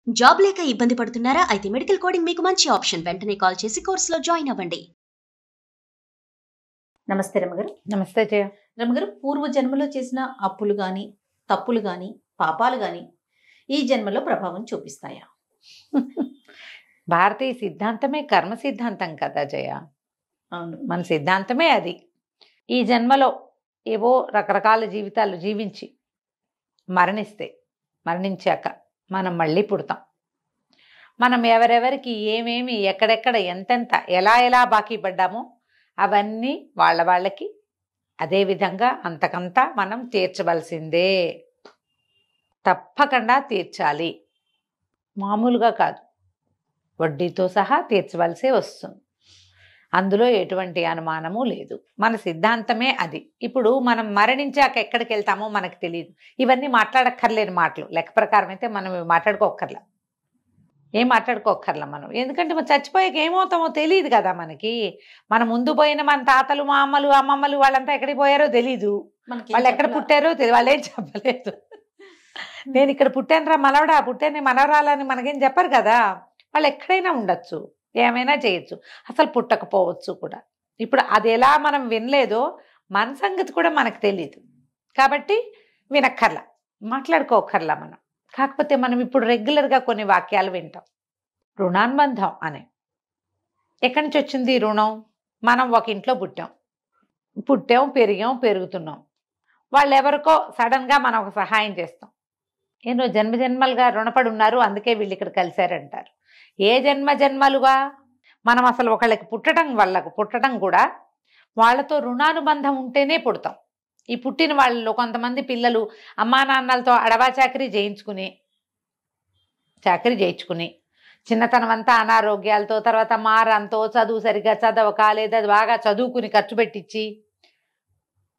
Job లేక ఇబ్బంది పడుతున్నారా? అయితే మెడికల్ కోడింగ్ మీకు మంచి ఆప్షన్. వెంటనే కాల్ చేసి కోర్సులో జాయిన్ అవ్వండి. నమస్తే రమగారు. నమస్తే జయ. రమగారు, పూర్వ జన్మలో చేసిన అప్పులు గాని, తప్పులు గాని, పాపాలు గాని ఈ జన్మలో ప్రభావం చూపిస్తాయా? భారతీయ సిద్ధాంతమే కర్మ సిద్ధాంతం కదా జయ. అవును, మన సిద్ధాంతమే అది. ఈ జన్మలో ఏవో రకరకాల జీవితాలు జీవించి మరణించాక మనం మళ్ళీ పుడతాం. మనం ఎవరెవరికి ఏమేమి ఎక్కడెక్కడ ఎంతెంత ఎలా బాకీ పడ్డామో అవన్నీ వాళ్ళకి అదేవిధంగా అంతకంతా మనం తీర్చవలసిందే. తప్పకుండా తీర్చాలి, మామూలుగా కాదు, వడ్డీతో సహా తీర్చవలసే వస్తుంది. అందులో ఎటువంటి అనుమానము లేదు. మన సిద్ధాంతమే అది. ఇప్పుడు మనం మరణించాక ఎక్కడికి వెళ్తామో మనకు తెలియదు. ఇవన్నీ మాట్లాడక్కర్లేని మాటలు. లెక్క ప్రకారం అయితే మనం మాట్లాడుకోక్కర్లా, ఏం మాట్లాడుకోక్కర్లా మనం. ఎందుకంటే మనం చచ్చిపోయాక ఏమవుతామో తెలియదు కదా మనకి. మన ముందు పోయిన మన తాతలు, మా అమ్మలు, అమ్మమ్మలు వాళ్ళంతా ఎక్కడికి పోయారో తెలీదు. వాళ్ళు ఎక్కడ పుట్టారో తెలియదు, వాళ్ళు ఏం చెప్పలేదు. నేను ఇక్కడ పుట్టాను రా మనవడా, పుట్టాను మనవరాలని మనకేం చెప్పరు కదా. వాళ్ళు ఎక్కడైనా ఉండొచ్చు, ఏమైనా చేయొచ్చు, అసలు పుట్టకపోవచ్చు కూడా. ఇప్పుడు అది ఎలా మనం వినలేదో మన సంగతి కూడా మనకు తెలియదు. కాబట్టి వినక్కర్లా, మాట్లాడుకోకర్లా మనం. కాకపోతే మనం ఇప్పుడు రెగ్యులర్గా కొన్ని వాక్యాలు వింటాం. రుణానుబంధం అనే, ఎక్కడి నుంచి వచ్చింది రుణం? మనం ఒక ఇంట్లో పుట్టాం, పెరుగుతున్నాం. వాళ్ళు ఎవరికో సడన్గా మనం ఒక సహాయం చేస్తాం. ఏదో జన్మలుగా రుణపడి ఉన్నారు, అందుకే వీళ్ళు ఇక్కడ కలిశారంటారు. ఏ జన్మలుగా మనం అసలు ఒకళ్ళకి పుట్టడం కూడా వాళ్ళతో రుణానుబంధం ఉంటేనే పుడతాం. ఈ పుట్టిన వాళ్ళలో కొంతమంది పిల్లలు అమ్మా నాన్నలతో అడవా చాకరీ చేయించుకుని చిన్నతనం అంతా అనారోగ్యాలతో, తర్వాత మారంతో, చదువు సరిగ్గా చదవక, లేదా బాగా చదువుకుని ఖర్చు పెట్టించి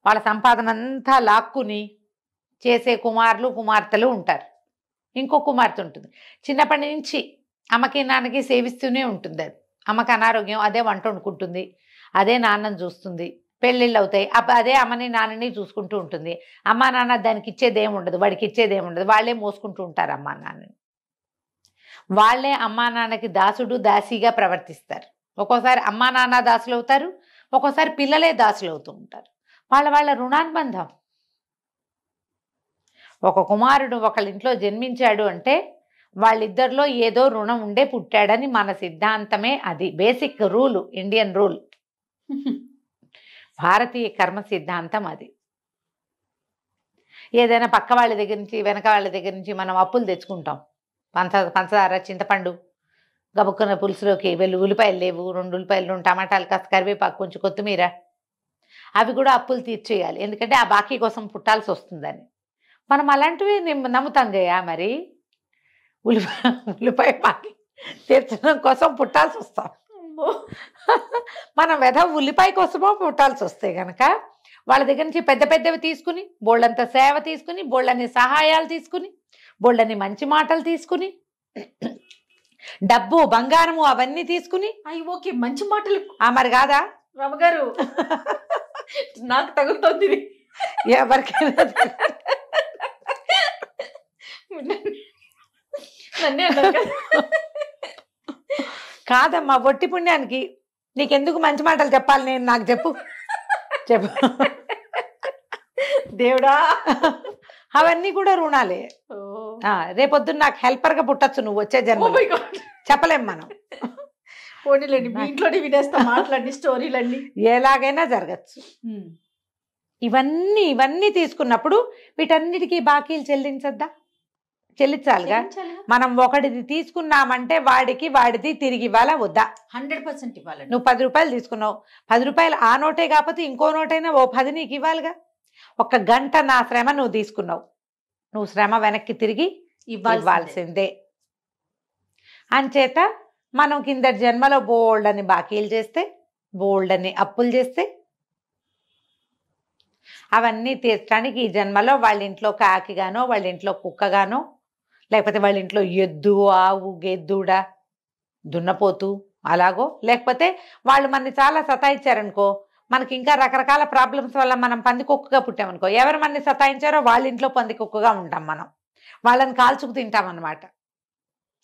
వాళ్ళ సంపాదన అంతా లాక్కుని చేసే కుమార్తెలు ఉంటారు. ఇంకో కుమార్తె ఉంటుంది, చిన్నప్పటి నుంచి అమ్మకి నాన్నకి సేవిస్తూనే ఉంటుంది. అది అమ్మకి అనారోగ్యం, అదే వంట వండుకుంటుంది, అదే నాన్నని చూస్తుంది, పెళ్ళిళ్ళు అవుతాయి, అదే అమ్మని నాన్నని చూసుకుంటూ ఉంటుంది. అమ్మా నాన్న దానికి ఇచ్చేదేం ఉండదు, వాడికి ఇచ్చేదేం ఉండదు, వాళ్ళే మోసుకుంటూ ఉంటారు అమ్మా నాన్నని. వాళ్ళే అమ్మా నాన్నకి దాసిగా ప్రవర్తిస్తారు. ఒక్కోసారి అమ్మా నాన్న దాసులు అవుతారు, ఒక్కోసారి పిల్లలే దాసులు అవుతూ ఉంటారు. వాళ్ళ రుణానుబంధం. ఒక కుమారుడు ఒకళ్ళ ఇంట్లో జన్మించాడు అంటే వాళ్ళిద్దరిలో ఏదో రుణం ఉండే పుట్టాడని మన సిద్ధాంతమే అది. బేసిక్ రూలు, ఇండియన్ రూల్, భారతీయ కర్మ సిద్ధాంతం అది. ఏదైనా పక్క వాళ్ళ దగ్గర నుంచి, వెనక వాళ్ళ దగ్గర నుంచి మనం అప్పులు తెచ్చుకుంటాం. పంచదార, చింతపండు, గబుక్కున్న పులుసులోకి ఉల్లిపాయలు లేవు, 2 ఉల్లిపాయలు, 2 టమాటాలు, కాస్త కరివేపాకు, కొంచెం కొత్తిమీర, అవి కూడా అప్పులు తీర్చేయాలి. ఎందుకంటే ఆ బాకీ కోసం పుట్టాల్సి వస్తుందని మనం అలాంటివి నమ్ముతాం జయ. మరి ఉల్లిపాయ బాకీ తీర్చడం కోసం పుట్టాల్సి వస్తాం. మనం ఉల్లిపాయ కోసమో పుట్టాల్సి వస్తే కనుక వాళ్ళ దగ్గర నుంచి పెద్దవి తీసుకుని, బోళ్ళంత సేవ తీసుకుని, బోళ్ళని సహాయాలు తీసుకుని, బోళ్ళని మంచి మాటలు తీసుకుని, డబ్బు బంగారము అవన్నీ తీసుకుని, ఓకే మంచి మాటలు మరి కాదా రమగారు? నాకు తగులుతోంది ఎవరికైనా. కాదమ్మా, ఒట్టి పుణ్యానికి నీకెందుకు మంచి మాటలు చెప్పాలి నేను? నాకు చెప్పు దేవుడా. అవన్నీ కూడా రుణాలే. రేపొద్దున నాకు హెల్పర్గా పుట్టచ్చు నువ్వు వచ్చే జన్మ. చెప్పలేం మనం. పోనీలేండి, మీ ఇంట్లోనే వినేస్తా మాట్లాడి స్టోరీలన్నీ. ఎలాగైనా జరగచ్చు. ఇవన్నీ తీసుకున్నప్పుడు వీటన్నిటికీ బాకీలు చెల్లించాలిగా. మనం ఒకటిది తీసుకున్నామంటే వాడిది తిరిగి ఇవ్వాలా వద్దా? 100% ఇవ్వాలి. నువ్వు 10 రూపాయలు తీసుకున్నావు, 10 రూపాయలు ఆ నోటే కాకపోతే ఇంకో నోటైనా ఓ 10 నీకు ఇవ్వాలిగా. 1 గంట నా శ్రమ నువ్వు తీసుకున్నావు, నువ్వు శ్రమ వెనక్కి తిరిగి ఇవ్వాల్సిందే. అంచేత మనం కింద జన్మలో బోల్డని బాకీలు చేస్తే, బోల్డని అప్పులు చేస్తే, అవన్నీ తీర్చడానికి ఈ జన్మలో వాళ్ళ ఇంట్లో కాకిగానో, వాళ్ళ ఇంట్లో కుక్కగానో, లేకపోతే వాళ్ళ ఇంట్లో ఎద్దు, ఆవు, గెద్దుడ, దున్నపోతు అలాగో, లేకపోతే వాళ్ళు మనని చాలా సతాయించారనుకో, మనకి ఇంకా రకరకాల ప్రాబ్లమ్స్ వల్ల మనం పందికొక్కుగా పుట్టామనుకో, ఎవరు మనని సతాయించారో వాళ్ళ ఇంట్లో పందికొక్కుగా ఉంటాం మనం. వాళ్ళని కాల్చుకు తింటాం అన్నమాట.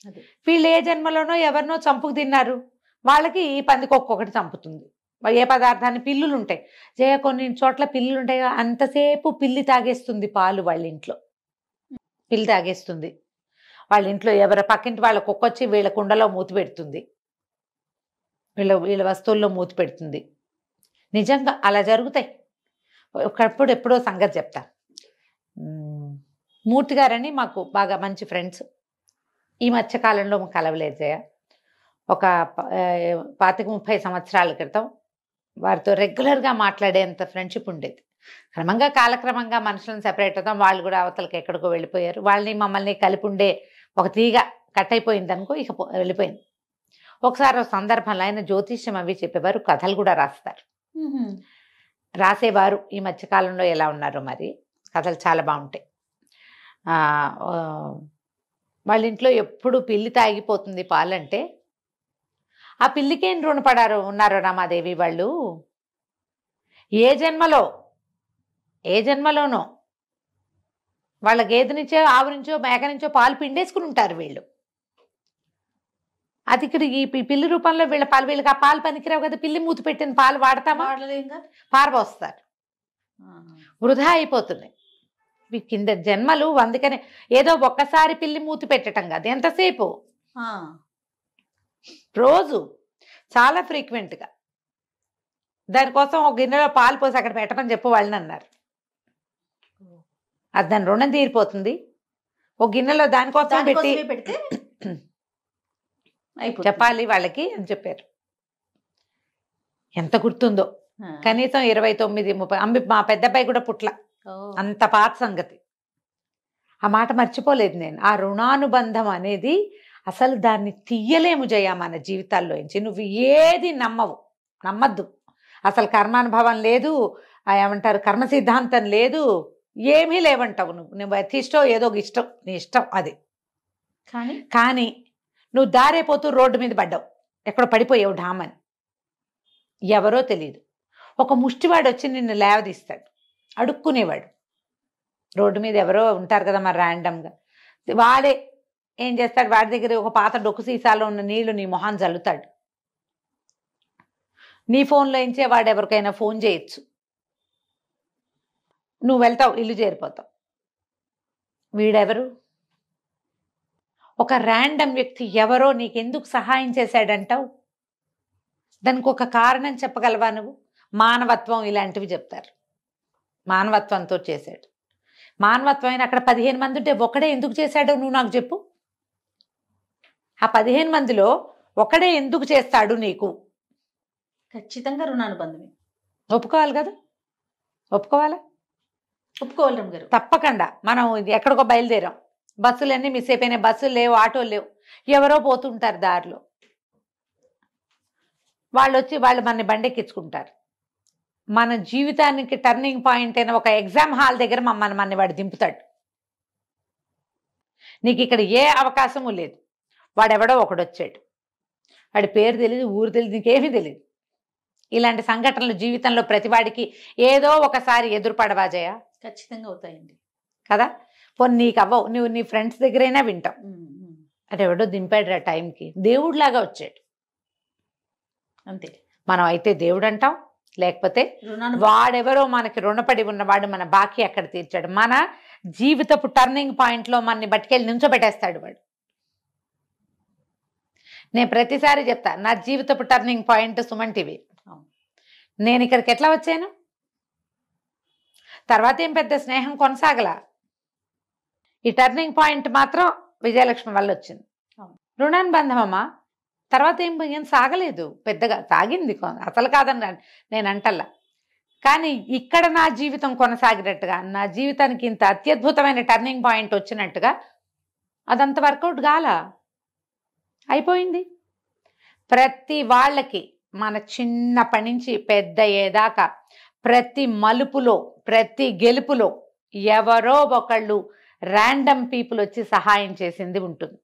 అదే. వీళ్ళు ఏ జన్మలోనో ఎవరినో చంపుకు తిన్నారు, వాళ్ళకి ఈ పందికొక్కు ఒకటి చంపుతుంది. ఏ పదార్థాన్ని, పిల్లులు ఉంటాయి జయ, కొన్ని చోట్ల పిల్లులు ఉంటాయి, అంతసేపు పిల్లి తాగేస్తుంది పాలు వాళ్ళ ఇంట్లో, పిల్లి తాగేస్తుంది వాళ్ళ ఇంట్లో. ఎవరి పక్కింటి వాళ్ళ కుక్క వచ్చి వీళ్ళ కుండలో మూతి పెడుతుంది, వీళ్ళ వస్తువుల్లో మూతి పెడుతుంది. నిజంగా అలా జరుగుతాయి. ఒకప్పుడు ఎప్పుడో సంగతి చెప్తా. మూర్తి గారని మాకు బాగా మంచి ఫ్రెండ్స్. ఈ మధ్యకాలంలో మాకు కలవలేదు జయ. ఒక 25-30 సంవత్సరాల క్రితం వారితో రెగ్యులర్గా మాట్లాడేంత ఫ్రెండ్షిప్ ఉండేది. క్రమంగా కాలక్రమంగా మనుషులను సెపరేట్ అవుతాం, వాళ్ళు కూడా అవతలకి ఎక్కడికో వెళ్ళిపోయారు. వాళ్ళని మమ్మల్ని కలిపి ఉండే ఒక తీగ కట్ అయిపోయింది అనుకో, ఇక వెళ్ళిపోయింది. ఒకసారి ఒక సందర్భంలో ఆయన జ్యోతిష్యం అవి చెప్పేవారు, కథలు కూడా రాస్తారు, రాసేవారు. ఈ మధ్యకాలంలో ఎలా ఉన్నారో మరి, కథలు చాలా బాగుంటాయి. వాళ్ళ ఇంట్లో ఎప్పుడు పిల్లి తాగిపోతుంది పాలంటే, ఆ పిల్లికేం రుణపడారో ఉన్నారో రామాదేవి వాళ్ళు. ఏ జన్మలోనో వాళ్ళ గేదె నుంచో ఆవు నుంచో మేక నుంచో పాలు పిండేసుకుని ఉంటారు వీళ్ళు. అది ఇక్కడ ఈ పిల్లి రూపంలో వీళ్ళ పాలు, వీళ్ళకి ఆ పాలు పనికిరావు కదా, పిల్లి మూతి పెట్టిన పాలు వాడతామా, పారబోస్తారు, వృధా అయిపోతున్నాయి. కింద జన్మలు. అందుకనే ఏదో ఒక్కసారి పిల్లి మూతి పెట్టడం కాదు, ఎంతసేపు, రోజు చాలా ఫ్రీక్వెంట్గా. దానికోసం ఒక గిన్నెలో పాలు పోసి అక్కడ పెట్టమని చెప్పు వాళ్ళని అన్నారు. అది దాని రుణం తీరిపోతుంది. ఒక గిన్నెలో దానికోసం పెడితే చెప్పాలి వాళ్ళకి అని చెప్పారు. ఎంత గుర్తుందో, కనీసం 29-30. మా పెద్దబ్బాయి కూడా పుట్ల, అంత పాత సంగతి. ఆ మాట మర్చిపోలేదు నేను. ఆ రుణానుబంధం అనేది అసలు దాన్ని తీయలేము జయ మన జీవితాల్లో నుంచి. నువ్వు ఏది నమ్మద్దు. అసలు కర్మానుభవం లేదు, ఏమంటారు కర్మ సిద్ధాంతం లేదు, ఏమీ లేవంటావు. నువ్వు ఇష్టం ఏదో ఇష్టం, నీ ఇష్టం అది. కానీ నువ్వు దారైపోతూ రోడ్డు మీద పడ్డావు, ఎక్కడో పడిపోయావు ఢామని, ఎవరో తెలియదు. ఒక ముష్టివాడు వచ్చి నిన్ను లేవదీస్తాడు, అడుక్కునేవాడు. రోడ్డు మీద ఎవరో ఉంటారు కదా మరి ర్యాండమ్గా. వాడే ఏం చేస్తాడు, వాడి దగ్గర ఒక పాత డొక్కు సీసాలో ఉన్న నీళ్లు నీ మొహాన్ని చల్లుతాడు. నీ ఫోన్లో ఇంచే వాడు ఎవరికైనా ఫోన్ చేయొచ్చు, నువ్వు వెళ్తావు, ఇల్లు చేరిపోతావు. వీడెవరు? ఒక ర్యాండమ్ వ్యక్తి ఎవరో నీకెందుకు సహాయం చేశాడంటావు? దానికి ఒక కారణం చెప్పగలవా నువ్వు? మానవత్వం ఇలాంటివి చెప్తారు. మానవత్వంతో చేశాడు. మానవత్వం అయినా అక్కడ 15 మంది ఉంటే ఒకడే ఎందుకు చేశాడో నువ్వు నాకు చెప్పు. ఆ 15 మందిలో ఒకడే ఎందుకు చేస్తాడు నీకు? ఖచ్చితంగా రుణానుబంధమే. ఒప్పుకోవాలి కదా, ఒప్పుకోవాలి గారు. తప్పకుండా. మనం ఎక్కడికో బయలుదేరాం, బస్సులన్నీ మిస్ అయిపోయినాయి, బస్సులు లేవు, ఆటోలు లేవు, ఎవరో పోతుంటారు దారిలో. వాళ్ళు వచ్చి మనని బండెక్కించుకుంటారు. మన జీవితానికి టర్నింగ్ పాయింట్ అయిన ఒక ఎగ్జామ్ హాల్ దగ్గర మమ్మల్ని వాడు దింపుతాడు. నీకు ఇక్కడ ఏ అవకాశము లేదు. వాడెవడో ఒకడొచ్చాడు, వాడి పేరు తెలియదు, ఊరు తెలియదు, నీకేమీ తెలియదు. ఇలాంటి సంఘటనలు జీవితంలో ప్రతివాడికి ఏదో ఒకసారి ఎదురుపడవా జయ? ఖచ్చితంగా అవుతాయండి కదా. పోనీ నీకు అవ్వవు, నువ్వు నీ ఫ్రెండ్స్ దగ్గరైనా వింటావు. అంటే ఎవడో దింపాడు ఆ టైంకి, దేవుడిలాగా వచ్చాడు అంతే. మనం అయితే దేవుడు అంటాం, లేకపోతే వాడెవరో మనకి రుణపడి ఉన్నవాడు మన బాకీ అక్కడ తీర్చాడు. మన జీవితపు టర్నింగ్ పాయింట్లో మనని బట్టికెళ్ళి నించోబెట్టేస్తాడు వాడు. నేను ప్రతిసారి చెప్తా, నా జీవితపు టర్నింగ్ పాయింట్ సుమన్ టీవీ. నేను ఇక్కడికి ఎట్లా వచ్చాను? తర్వాత ఏం పెద్ద స్నేహం కొనసాగలా. ఈ టర్నింగ్ పాయింట్ మాత్రం విజయలక్ష్మి వల్ల వచ్చింది. రుణానుబంధం అమ్మా. తర్వాత ఏం సాగలేదు పెద్దగా, సాగింది అసలు కాదని నేను అంటల్లా. కానీ ఇక్కడ నా జీవితం కొనసాగినట్టుగా, నా జీవితానికి ఇంత అత్యద్భుతమైన టర్నింగ్ పాయింట్ వచ్చినట్టుగా అదంత వర్కౌట్ గాల, అయిపోయింది. ప్రతి వాళ్ళకి మన చిన్నప్పటి నుంచి పెద్ద అయ్యేదాకా ప్రతి మలుపులో, ప్రతి గెలుపులో ఎవరో ఒకళ్ళు ర్యాండమ్ పీపుల్ వచ్చి సహాయం చేసింది ఉంటుంది.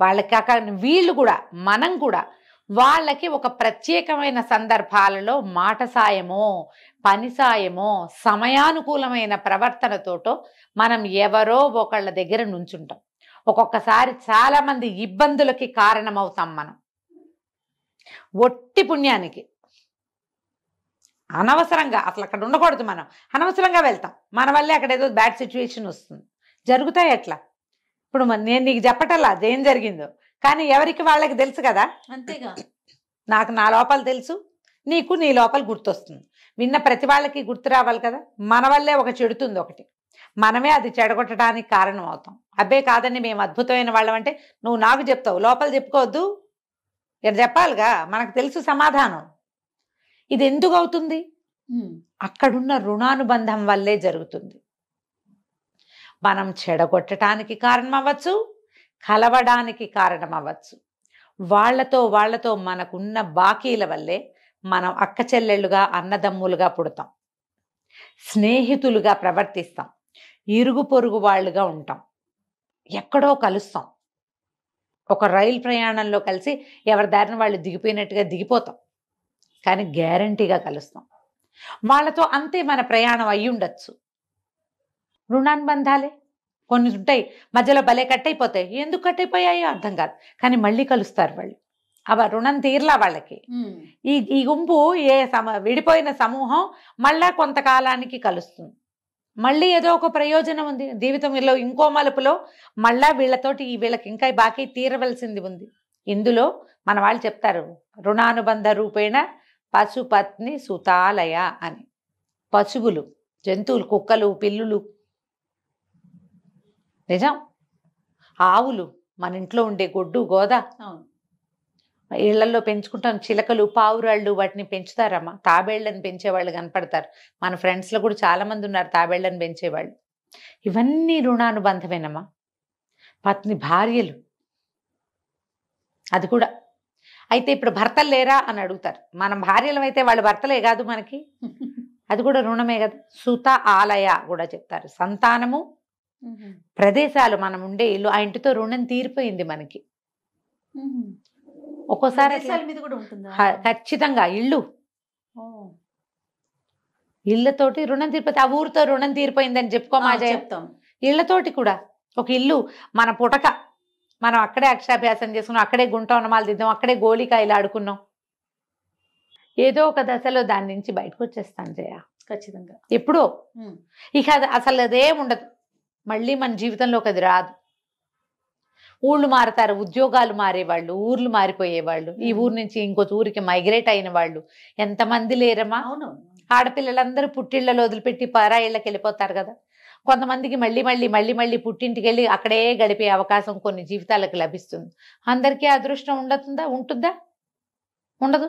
వాళ్ళకి వీళ్ళు కూడా, మనం కూడా వాళ్ళకి ఒక ప్రత్యేకమైన సందర్భాలలో మాట సాయమో, పని సాయమో, సమయానుకూలమైన ప్రవర్తనతోటో మనం ఎవరో ఒకళ్ళ దగ్గర నుంచుంటాం. ఒక్కొక్కసారి చాలా మంది ఇబ్బందులకి కారణమవుతాం మనం. ఒట్టి పుణ్యానికి అనవసరంగా అసలు అక్కడ ఉండకూడదు, మనం అనవసరంగా వెళ్తాం, మన వల్లే అక్కడ ఏదో బ్యాడ్ సిచ్యువేషన్ వస్తుంది. జరుగుతాయి అట్లా. ఇప్పుడు నేను నీకు చెప్పటల్లా అదేం జరిగిందో, కానీ ఎవరికి వాళ్ళకి తెలుసు కదా. అంతేగా. నాకు నా లోపల తెలుసు, నీకు నీ లోపల గుర్తొస్తుంది. విన్న ప్రతి వాళ్ళకి గుర్తు రావాలి కదా. మన వల్లే ఒక చెడుతుంది ఒకటి, మనమే అది చెడగొట్టడానికి కారణం అవుతాం. అబ్బే కాదని మేము అద్భుతమైన వాళ్ళం అంటే నువ్వు నాకు చెప్తావు, లోపల చెప్పుకోవద్దు, ఇక్కడ చెప్పాలిగా. మనకు తెలుసు సమాధానం. ఇది ఎందుకు అవుతుంది? అక్కడున్న రుణానుబంధం వల్లే జరుగుతుంది. మనం చెడగొట్టడానికి కారణం అవ్వచ్చు, కలవడానికి కారణం అవ్వచ్చు. వాళ్ళతో మనకున్న బాకీల వల్లే మనం అక్క చెల్లెళ్ళుగా, అన్నదమ్ములుగా పుడతాం, స్నేహితులుగా ప్రవర్తిస్తాం, ఇరుగు పొరుగు వాళ్ళుగా ఉంటాం, ఎక్కడో కలుస్తాం. ఒక రైలు ప్రయాణంలో కలిసి ఎవరి దారిన వాళ్ళు దిగిపోయినట్టుగా దిగిపోతాం, కానీ గ్యారంటీగా కలుస్తాం. వాళ్ళతో అంతే మన ప్రయాణం అయ్యి ఉండొచ్చు. రుణానుబంధాలే కొన్ని ఉంటాయి, మధ్యలో భలే కట్ అయిపోతాయి. ఎందుకు కట్ అయిపోయాయో అర్థం కాదు, కానీ మళ్ళీ కలుస్తారు వాళ్ళు. అవ రుణం తీర్లా వాళ్ళకి. ఈ గుంపు విడిపోయిన సమూహం మళ్ళా కొంతకాలానికి కలుస్తుంది. మళ్ళీ ఏదో ఒక ప్రయోజనం ఉంది జీవితంలో, ఇంకో మలుపులో మళ్ళా వీళ్ళతోటి వీళ్ళకి ఇంకా బాకీ తీరవలసింది ఉంది. ఇందులో మన వాళ్ళు చెప్తారు, రుణానుబంధ రూపేణ పశుపత్ని సుతాలయ అని. పశువులు, జంతువులు, కుక్కలు, పిల్లులు, నిజం, ఆవులు, మన ఇంట్లో ఉండే గొడ్డు గోద, ఇళ్లలో పెంచుకుంటాం. చిలకలు, పావురాళ్ళు, వాటిని పెంచుతారమ్మా. తాబేళ్లను పెంచేవాళ్ళు కనపడతారు. మన ఫ్రెండ్స్లో కూడా చాలా మంది ఉన్నారు తాబేళ్లను పెంచేవాళ్ళు. ఇవన్నీ రుణానుబంధమేనమ్మా. పత్ని, భార్యలు, అది కూడా. అయితే ఇప్పుడు భర్తలు లేరా అని అడుగుతారు. మనం భార్యలం అయితే వాళ్ళు భర్తలే కాదు మనకి, అది కూడా రుణమే కదా. సుత ఆలయ కూడా చెప్తారు. సంతానము, ప్రదేశాలు, మనం ఉండే ఇల్లు, ఆ ఇంటితో రుణం తీరిపోయింది మనకి. ఒక్కోసారి ఖచ్చితంగా ఇళ్ళతోటి రుణం తీరిపోతే, ఆ ఊరితో రుణం తీరిపోయిందని చెప్పుకోమా చెప్తాం. ఇళ్లతోటి కూడా ఒక ఇల్లు మన పుటక, మనం అక్కడే అక్షరాభ్యాసం చేసుకున్నాం, అక్కడే గుంట ఉన్నమాలు దిద్దాం, అక్కడే గోళికాయలు ఆడుకున్నాం. ఏదో ఒక దశలో దాని నుంచి బయటకు వచ్చేస్తాను జయ, ఖచ్చితంగా. ఎప్పుడో ఇక అసలు అదే ఉండదు, మళ్ళీ మన జీవితంలోకి అది రాదు. ఊళ్ళు మారుతారు, ఉద్యోగాలు మారేవాళ్ళు, ఊర్లు మారిపోయేవాళ్ళు, ఈ ఊరు నుంచి ఇంకో ఊరికి మైగ్రేట్ అయిన వాళ్ళు ఎంతమంది లేరమ్మా. అవును, ఆడపిల్లలందరూ పుట్టిళ్లలో వదిలిపెట్టి పరాయిళ్ళకి వెళ్ళిపోతారు కదా. కొంతమందికి మళ్ళీ మళ్ళీ మళ్ళీ మళ్ళీ పుట్టింటికి వెళ్ళి అక్కడే గడిపే అవకాశం కొన్ని జీవితాలకు లభిస్తుంది. అందరికీ అదృష్టం ఉంటుందా? ఉండదు.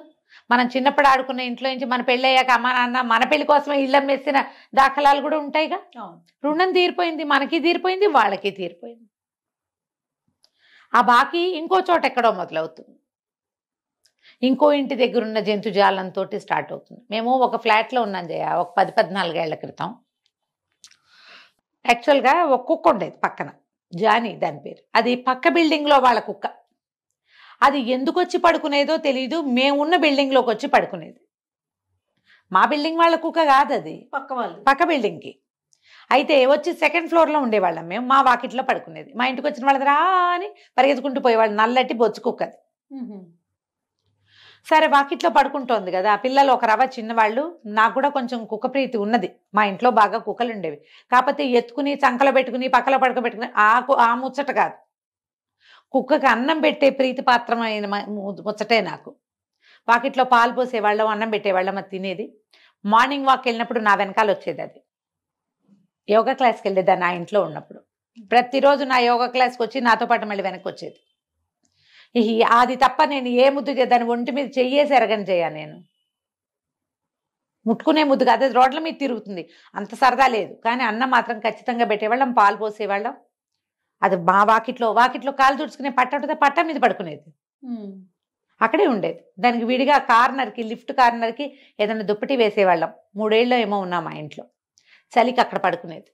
మనం చిన్నప్పుడు ఆడుకున్న ఇంట్లో నుంచి మన పెళ్ళి అయ్యాక అమ్మ నాన్న మన పెళ్లి కోసమే ఇళ్ళం వేసిన దాఖలాలు కూడా ఉంటాయిగా. రుణం తీరిపోయింది, మనకి తీరిపోయింది, వాళ్ళకి తీరిపోయింది. ఆ బాకీ ఇంకో చోట ఎక్కడో మొదలవుతుంది, ఇంకో ఇంటి దగ్గర ఉన్న జంతుజాలంతో స్టార్ట్ అవుతుంది. మేము ఒక ఫ్లాట్లో ఉన్నాం జయ, ఒక 10-14 ఏళ్ల క్రితం. యాక్చువల్గా ఒక కుక్క ఉండేది పక్కన, జానీ దాని పేరు. అది పక్క బిల్డింగ్లో వాళ్ళ కుక్క. అది ఎందుకు వచ్చి పడుకునేదో తెలియదు, మేమున్న బిల్డింగ్లోకి వచ్చి పడుకునేది. మా బిల్డింగ్ వాళ్ళ కుక్క కాదు, అది పక్క బిల్డింగ్కి. అయితే వచ్చి 2nd ఫ్లోర్లో ఉండేవాళ్ళం మేము. మా వాకిట్లో పడుకునేది. మా ఇంటికి వచ్చిన వాళ్ళ అని పరిగెత్తుకుంటూ పోయేవాళ్ళు. నల్లటి బొచ్చు కుక్కది. సరే, వాకిట్లో పడుకుంటోంది కదా, పిల్లలు ఒక రవ చిన్నవాళ్ళు. నాకు కూడా కొంచెం కుక్క ప్రీతి ఉన్నది, మా ఇంట్లో బాగా కుక్కలు ఉండేవి. కాకపోతే ఎత్తుకుని చంకలో పెట్టుకుని పక్కలో పడుకోబెట్టుకుని ఆ ముచ్చట కాదు. కుక్కకి అన్నం పెట్టే ప్రీతి పాత్రమైన ముచ్చటే నాకు. వాకిట్లో పాలు పోసేవాళ్ళం, అన్నం పెట్టేవాళ్ళం, అది తినేది. మార్నింగ్ వాక్ వెళ్ళినప్పుడు నా వెనకాల వచ్చేది. అది యోగా క్లాస్కి వెళ్ళేది నా ఇంట్లో ఉన్నప్పుడు. ప్రతిరోజు నా యోగా క్లాస్కి వచ్చి నాతో పాటు మళ్ళీ వెనక్కి వచ్చేది. అది తప్ప నేను ఏ ముద్దు దాని ఒంటి మీద చెయ్యేసి ఎరగని చేయ, నేను ముట్టుకునే ముద్దు కాదు, అది రోడ్ల మీద తిరుగుతుంది, అంత సరదా లేదు. కానీ అన్నం మాత్రం ఖచ్చితంగా పెట్టేవాళ్ళం, పాలు పోసేవాళ్ళం. అది మా వాకిట్లో కాలు తుడుచుకునే పట్ట మీద పడుకునేది, అక్కడే ఉండేది. దానికి విడిగా కార్నర్కి, లిఫ్ట్ కార్నర్కి ఏదైనా దుప్పటి వేసేవాళ్ళం. 3 ఏళ్ళు ఏమో ఉన్నాం మా ఇంట్లో. చలికి అక్కడ పడుకునేది.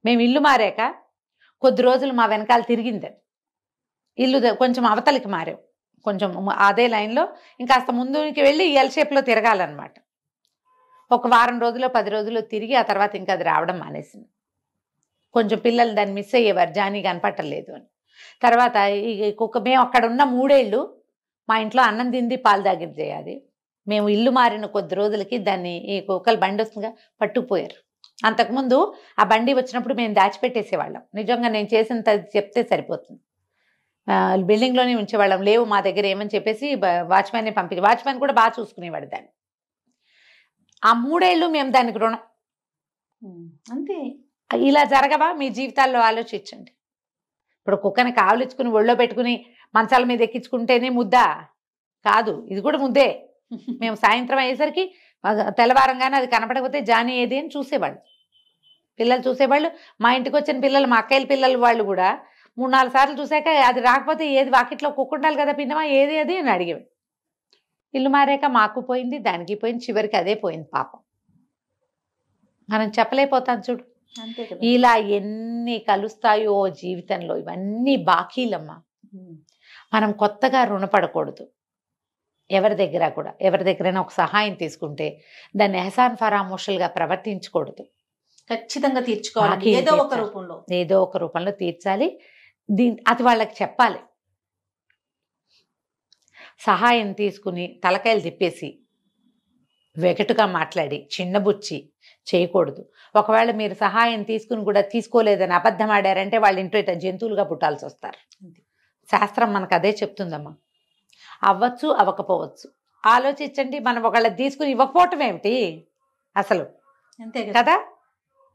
మేము ఇల్లు మారాక కొద్ది రోజులు మా వెనకాల తిరిగింది. ఇల్లు కొంచెం అవతలికి మారాం, కొంచెం అదే లైన్లో ఇంకాస్త ముందుకి వెళ్ళి ఎల్ షేప్లో తిరగాలన్నమాట. ఒక వారం రోజులు 10 రోజులు తిరిగి ఆ తర్వాత ఇంకా అది రావడం మానేసింది. కొంచెం పిల్లలు దాన్ని మిస్ అయ్యేవారు, జానీ కనపట్టలేదు అని. తర్వాత ఈ కుక్క, మేము అక్కడ ఉన్న 3 ఏళ్ళు మా ఇంట్లో అన్నం తింది పాలు తాగింది చేయాలి. మేము ఇల్లు మారిన కొద్ది రోజులకి దాన్ని ఈ కుక్కలు బండి వస్తుందిగా పట్టుకుపోయారు. అంతకుముందు ఆ బండి వచ్చినప్పుడు మేము దాచిపెట్టేసేవాళ్ళం. నిజంగా నేను చేసినంత చెప్తే సరిపోతుంది. బిల్డింగ్లోనే ఉంచేవాళ్ళం, లేవు మా దగ్గర ఏమని చెప్పేసి వాచ్మెన్ని పంపించి, వాచ్మెన్ కూడా బాగా చూసుకునేవాడు దాన్ని. ఆ 3 ఏళ్ళు మేము దానికి రుణం. అంతే. ఇలా జరగవా మీ జీవితాల్లో? ఆలోచించండి. ఇప్పుడు కుక్కని కావలించుకుని ఒళ్ళో పెట్టుకుని మంచాల మీద ఎక్కించుకుంటేనే ముద్దా కాదు, ఇది కూడా ముద్దే. మేము సాయంత్రం అయ్యేసరికి తెల్లవారంగానే అది కనపడకపోతే జానీ ఏది అని చూసేవాళ్ళు, పిల్లలు చూసేవాళ్ళు. మా ఇంటికి వచ్చిన పిల్లలు, మా అక్కయ్యల పిల్లలు వాళ్ళు కూడా 3-4 సార్లు చూసాక అది రాకపోతే, ఏది వాకిట్లో కుక్క ఉండాలి కదా పిన్నమా, ఏది అది అని అడిగేవి. ఇల్లు మారాక మాకు పోయింది, దానికి పోయింది, చివరికి అదే పోయింది పాపం. మనం చెప్పలేకపోతాం చూడు. అంతే కదా. ఇలా ఎన్ని కలుస్తాయో జీవితంలో, ఇవన్నీ బాకీలమ్మా. మనం కొత్తగా రుణపడకూడదు ఎవరి దగ్గర కూడా. ఎవరి దగ్గరైనా ఒక సహాయం తీసుకుంటే దాన్ని ఎహసాన్ ఫరామోషల్గా ప్రవర్తించకూడదు. ఖచ్చితంగా తీర్చుకోవాలి, ఏదో ఒక రూపంలో, ఏదో ఒక రూపంలో తీర్చాలి. అది వాళ్ళకి చెప్పాలి. సహాయం తీసుకుని తలకాయలు తిప్పేసి వెగటుగా మాట్లాడి చిన్నబుచ్చి చేయకూడదు. ఒకవేళ మీరు సహాయం తీసుకుని కూడా తీసుకోలేదని అబద్ధం ఆడారంటే వాళ్ళ ఇంట్లో ఇట్లా జంతువులుగా పుట్టాల్సి వస్తారు. శాస్త్రం మనకు అదే చెప్తుందమ్మా. అవ్వచ్చు, అవ్వకపోవచ్చు. ఆలోచించండి. మనం ఒకళ్ళ తీసుకుని ఇవ్వకపోవటం ఏమిటి అసలు? అంతే కదా,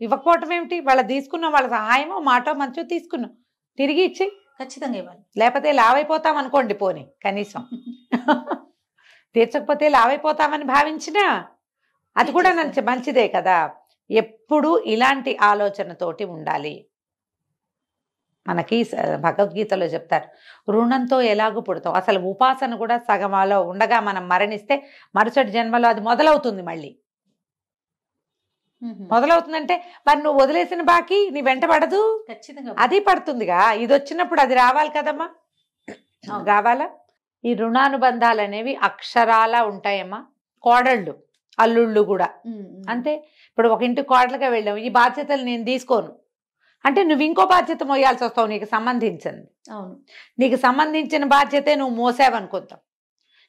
ఇవ్వకపోవటం ఏమిటి? వాళ్ళ తీసుకున్నాం, వాళ్ళ సహాయమో మాటో మంచో తీసుకున్నాం, తిరిగి ఇచ్చి ఖచ్చితంగా ఇవ్వాలి. లేకపోతే లావైపోతాం అనుకోండి, పోనీ కనీసం తీర్చకపోతే లావైపోతామని భావించినా అది కూడా మంచిదే కదా. ఎప్పుడు ఇలాంటి ఆలోచనతోటి ఉండాలి. మనకి భగవద్గీతలో చెప్తారు, రుణంతో ఎలాగూ పుడతాం. అసలు ఉపాసన కూడా సగంలో ఉండగా మనం మరణిస్తే మరుసటి జన్మలో అది మొదలవుతుంది. మళ్ళీ మొదలవుతుందంటే మరి నువ్వు వదిలేసిన బాకీ నీ వెంట పడదు, ఖచ్చితంగా అది పడుతుందిగా. ఇది వచ్చినప్పుడు అది రావాలి కదమ్మా, రావాలా? ఈ రుణానుబంధాలు అనేవి అక్షరాలా ఉంటాయమ్మా. కోడళ్ళు అల్లుళ్ళు కూడా అంతే. ఇప్పుడు ఒక ఇంటి కోడలుగా వెళ్ళావు, ఈ బాధ్యతలు నేను తీసుకోను అంటే నువ్వు ఇంకో బాధ్యత మోయాల్సి వస్తావు. నీకు సంబంధించింది, అవును, నీకు సంబంధించిన బాధ్యతే నువ్వు మోసావనుకుంటావు,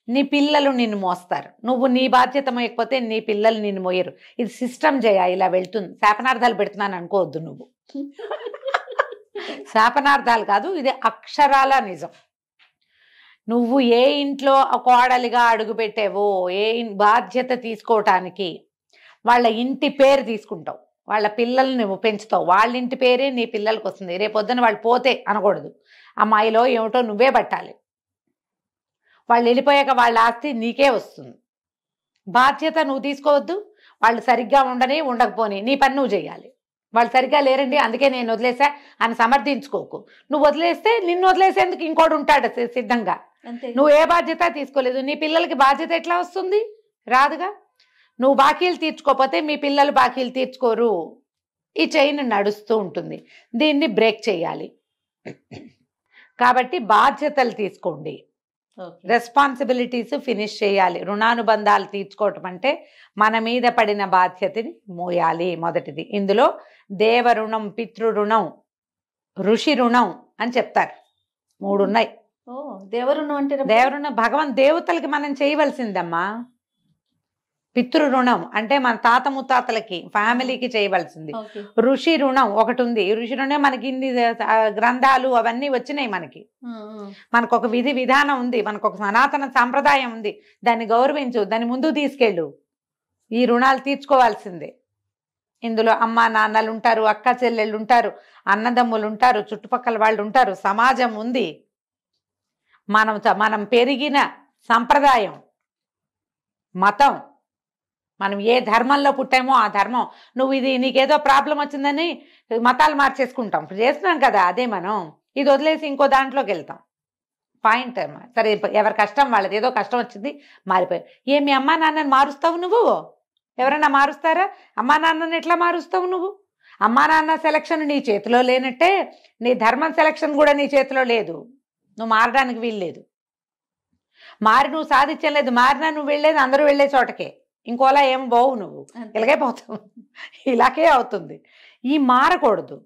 నీ పిల్లలు నిన్ను మోస్తారు. నువ్వు నీ బాధ్యత మోయకపోతే నీ పిల్లలు నిన్ను మోయరు. ఇది సిస్టమ్ జయ, ఇలా వెళ్తుంది. శాపనార్థాలు పెడుతున్నాను అనుకోవద్దు నువ్వు. శాపనార్థాలు కాదు, ఇది అక్షరాల నిజం. నువ్వు ఏ ఇంట్లో కోడలిగా అడుగు పెట్టావో, ఏ బాధ్యత తీసుకోవటానికి వాళ్ళ ఇంటి పేరు తీసుకుంటావు, వాళ్ళ పిల్లల్ని నువ్వు పెంచుతావు, వాళ్ళ ఇంటి పేరే నీ పిల్లలకి వస్తుంది. రేపొద్దున వాళ్ళు పోతే అనకూడదు, అమ్మాయిలో ఏమిటో నువ్వే పట్టాలి. వాళ్ళు వెళ్ళిపోయాక వాళ్ళ ఆస్తి నీకే వస్తుంది. బాధ్యత నువ్వు తీసుకోవద్దు. వాళ్ళు సరిగ్గా ఉండకపోని నీ పని నువ్వు చేయాలి. వాళ్ళు సరిగ్గా లేరండి అందుకే నేను వదిలేసా అని సమర్థించుకోకు. నువ్వు వదిలేస్తే నిన్ను వదిలేసేందుకు ఇంకోటి ఉంటాడు సిద్ధంగా. నువ్వు ఏ బాధ్యత తీసుకోలేదు, నీ పిల్లలకి బాధ్యత ఎట్లా వస్తుంది? రాదుగా. నువ్వు బాకీలు తీర్చుకోకపోతే మీ పిల్లలు బాకీలు తీర్చుకోరు. ఈ చైన్ నడుస్తూ ఉంటుంది. దీన్ని బ్రేక్ చేయాలి. కాబట్టి బాధ్యతలు తీసుకోండి, రెస్పాన్సిబిలిటీస్ ఫినిష్ చేయాలి. రుణానుబంధాలు తీర్చుకోవటం అంటే మన మీద పడిన బాధ్యతని మోయాలి. మొదటిది ఇందులో దేవ రుణం, పితృ రుణం, ఋషి రుణం అని చెప్తారు. 3 ఉన్నాయి. దేవరుణం అంటే దేవరుణం భగవంత్ దేవతలకి మనం చేయవలసిందమ్మా. పితృ రుణం అంటే మన తాత ముత్తాతలకి ఫ్యామిలీకి చేయవలసింది. ఋషి రుణం ఒకటి ఉంది. ఋషి రుణం మనకి ఇన్ని గ్రంథాలు అవన్నీ వచ్చినాయి. మనకు ఒక విధి విధానం ఉంది, మనకు ఒక సనాతన సాంప్రదాయం ఉంది. దాన్ని గౌరవించు, దాన్ని ముందుకు తీసుకెళ్ళు. ఈ రుణాలు తీర్చుకోవాల్సిందే. ఇందులో అమ్మా నాన్నలు ఉంటారు, అక్క చెల్లెళ్ళు ఉంటారు, అన్నదమ్ములు ఉంటారు, చుట్టుపక్కల వాళ్ళు ఉంటారు, సమాజం ఉంది, మనం పెరిగిన సంప్రదాయం, మతం, మనం ఏ ధర్మంలో పుట్టామో ఆ ధర్మం. నువ్వు ఇది నీకేదో ప్రాబ్లం వచ్చిందని మతాలు మార్చేసుకుంటాం, చేస్తున్నాం కదా. అదే మనం ఇది వదిలేసి ఇంకో దాంట్లోకి వెళ్తాం. పాయింట్ అమ్మా. సరే, ఎవరి కష్టం వాళ్ళది. ఏదో కష్టం వచ్చింది మారిపోయి. మీ అమ్మా నాన్నని మారుస్తావు నువ్వు? ఎవరైనా మారుస్తారా? అమ్మా నాన్నని ఎట్లా మారుస్తావు నువ్వు? అమ్మా నాన్న సెలక్షన్ నీ చేతిలో లేనట్టే నీ ధర్మం సెలక్షన్ కూడా నీ చేతిలో లేదు. నువ్వు మారడానికి వీల్లేదు. మారి నువ్వు సాధించలేదు. మారినా నువ్వు వెళ్ళేది అందరూ వెళ్ళే చోటకే. ఇంకోలా ఏం పోవు, నువ్వు ఇలాగే పోతావు. ఇలాగే అవుతుంది. ఈ మారకూడదు.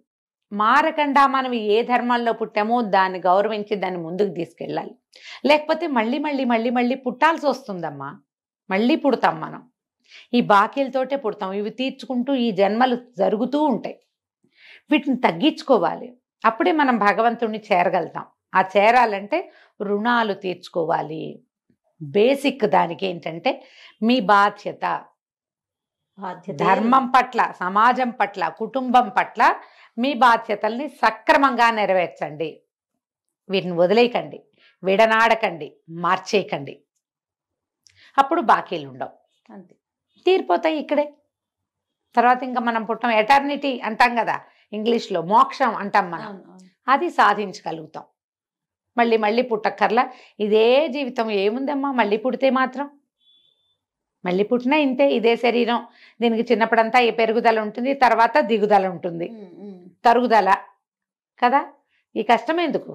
మారకుండా మనం ఏ ధర్మాల్లో పుట్టామో దాన్ని గౌరవించి దాన్ని ముందుకు తీసుకెళ్ళాలి. లేకపోతే మళ్ళీ మళ్ళీ మళ్ళీ మళ్ళీ పుట్టాల్సి వస్తుందమ్మా. మళ్ళీ పుడతాం మనం. ఈ బాకీలతోటే పుడతాం. ఇవి తీర్చుకుంటూ ఈ జన్మలు జరుగుతూ ఉంటాయి. వీటిని తగ్గించుకోవాలి. అప్పుడే మనం భగవంతుణ్ణి చేరగలుగుతాం. ఆ చేరాలంటే రుణాలు తీర్చుకోవాలి. బేసిక్ దానికి ఏంటంటే మీ బాధ్యత ధర్మం పట్ల, సమాజం పట్ల, కుటుంబం పట్ల మీ బాధ్యతల్ని సక్రమంగా నెరవేర్చండి. వీటిని వదిలేయకండి, విడనాడకండి, మార్చేయకండి. అప్పుడు బాకీలు ఉండవు, అంతే, తీరిపోతాయి ఇక్కడే. తర్వాత ఇంకా మనం పుట్టం, ఎటర్నిటీ అంటాం కదా ఇంగ్లీష్లో, మోక్షం అంటాం మనం. అది సాధించగలుగుతాం. మళ్ళీ మళ్ళీ పుట్టక్కర్లా. ఇదే జీవితం ఏముందమ్మా, మళ్ళీ పుడితే మాత్రం మళ్ళీ పుట్టినా ఇంతే. ఇదే శరీరం. దీనికి చిన్నప్పుడంతా ఈ పెరుగుదల ఉంటుంది, తర్వాత దిగుదల ఉంటుంది, తరుగుదల కదా. ఈ కష్టం ఎందుకు?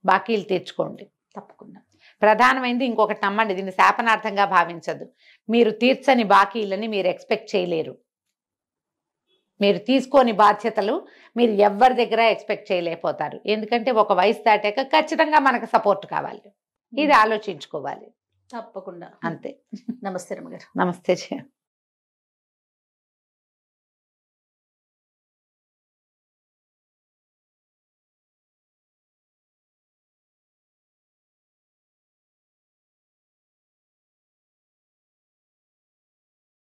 బాకీలు తీర్చుకోండి తప్పకుండా. ప్రధానమైనది ఇంకొకటి నమ్మండి, దీన్ని శాపనార్థంగా భావించద్దు. మీరు తీర్చని బాకీలని మీరు ఎక్స్పెక్ట్ చేయలేరు. మీరు తీసుకోని బాధ్యతలు మీరు ఎవరి దగ్గర ఎక్స్పెక్ట్ చేయలేకపోతారు. ఎందుకంటే ఒక వయసు దాటాక ఖచ్చితంగా మనకు సపోర్ట్ కావాలి. ఇది ఆలోచించుకోవాలి. తప్పకుండా. అంతే. నమస్తే రమగారు. నమస్తే.